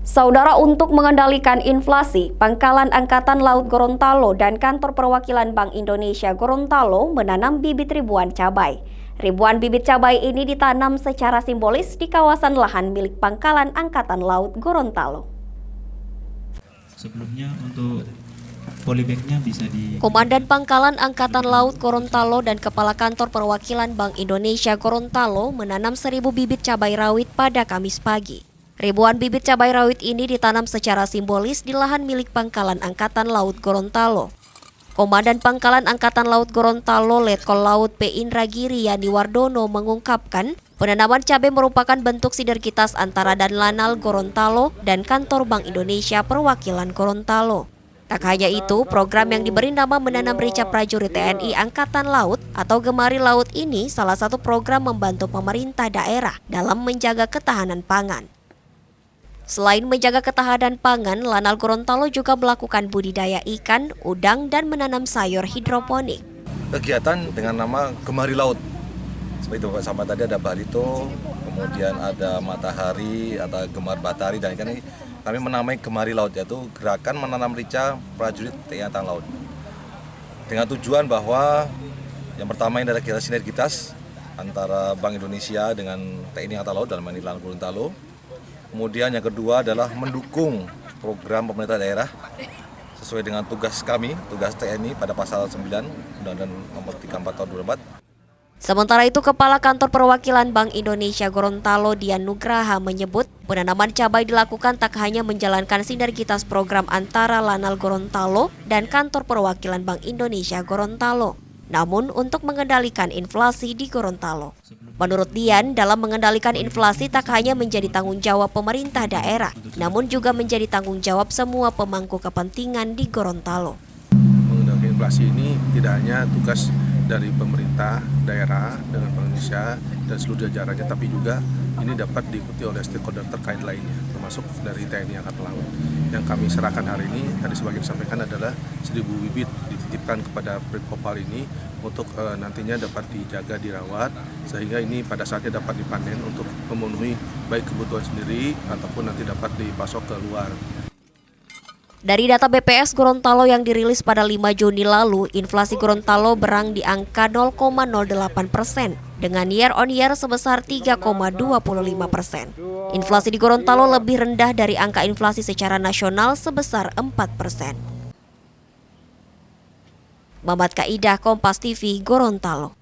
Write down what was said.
Saudara, untuk mengendalikan inflasi, Pangkalan Angkatan Laut Gorontalo dan Kantor Perwakilan Bank Indonesia Gorontalo menanam bibit ribuan cabai. Ribuan bibit cabai ini ditanam secara simbolis di kawasan lahan milik Pangkalan Angkatan Laut Gorontalo. Sebelumnya untuk polybagnya bisa Komandan Pangkalan Angkatan Laut Gorontalo dan Kepala Kantor Perwakilan Bank Indonesia Gorontalo menanam 1.000 bibit cabai rawit pada Kamis pagi. Ribuan bibit cabai rawit ini ditanam secara simbolis di lahan milik Pangkalan Angkatan Laut Gorontalo. Komandan Pangkalan Angkatan Laut Gorontalo Letkol Laut P. Indragiri Yani Wardono mengungkapkan, penanaman cabai merupakan bentuk sinergitas antara Danlanal Gorontalo dan Kantor Bank Indonesia Perwakilan Gorontalo. Tak hanya itu, program yang diberi nama Menanam Rica Prajurit TNI Angkatan Laut atau Gemari Laut ini salah satu program membantu pemerintah daerah dalam menjaga ketahanan pangan. Selain menjaga ketahanan pangan, Lanal Gorontalo juga melakukan budidaya ikan, udang, dan menanam sayur hidroponik. Kegiatan dengan nama Gemari Laut. Seperti itu Bapak sama tadi ada barito, kemudian ada matahari atau gemar batari, dan ikan ini kami menamai Gemari Laut, yaitu gerakan menanam rica prajurit TNI Angkatan Laut. Dengan tujuan bahwa yang pertama ini adalah sinergitas antara Bank Indonesia dengan TNI Angkatan Laut dalam ini Lanal Gorontalo. Kemudian yang kedua adalah mendukung program pemerintah daerah sesuai dengan tugas kami, tugas TNI pada pasal 9 Undang-Undang Nomor 34 Tahun 2004. Sementara itu, Kepala Kantor Perwakilan Bank Indonesia Gorontalo Dian Nugraha menyebut penanaman cabai dilakukan tak hanya menjalankan sinergitas program antara Lanal Gorontalo dan Kantor Perwakilan Bank Indonesia Gorontalo, namun untuk mengendalikan inflasi di Gorontalo. Menurut Dian, dalam mengendalikan inflasi tak hanya menjadi tanggung jawab pemerintah daerah, namun juga menjadi tanggung jawab semua pemangku kepentingan di Gorontalo. Mengendalikan inflasi ini tidak hanya tugas dari pemerintah daerah dengan Bank Indonesia dan seluruh jajarannya, tapi juga ini dapat diikuti oleh stakeholder terkait lainnya, termasuk dari TNI Angkatan Laut. Yang kami serahkan hari ini, tadi sebagian disampaikan adalah 1.000 bibit dititipkan kepada Pritpopal ini untuk nantinya dapat dijaga, dirawat, sehingga ini pada saatnya dapat dipanen untuk memenuhi baik kebutuhan sendiri ataupun nanti dapat dipasok ke luar. Dari data BPS Gorontalo yang dirilis pada 5 Juni lalu, inflasi Gorontalo berang di angka 0,08% dengan year on year sebesar 3,25%. Inflasi di Gorontalo lebih rendah dari angka inflasi secara nasional sebesar 4%. Mamat Kaidah, Kompas TV, Gorontalo.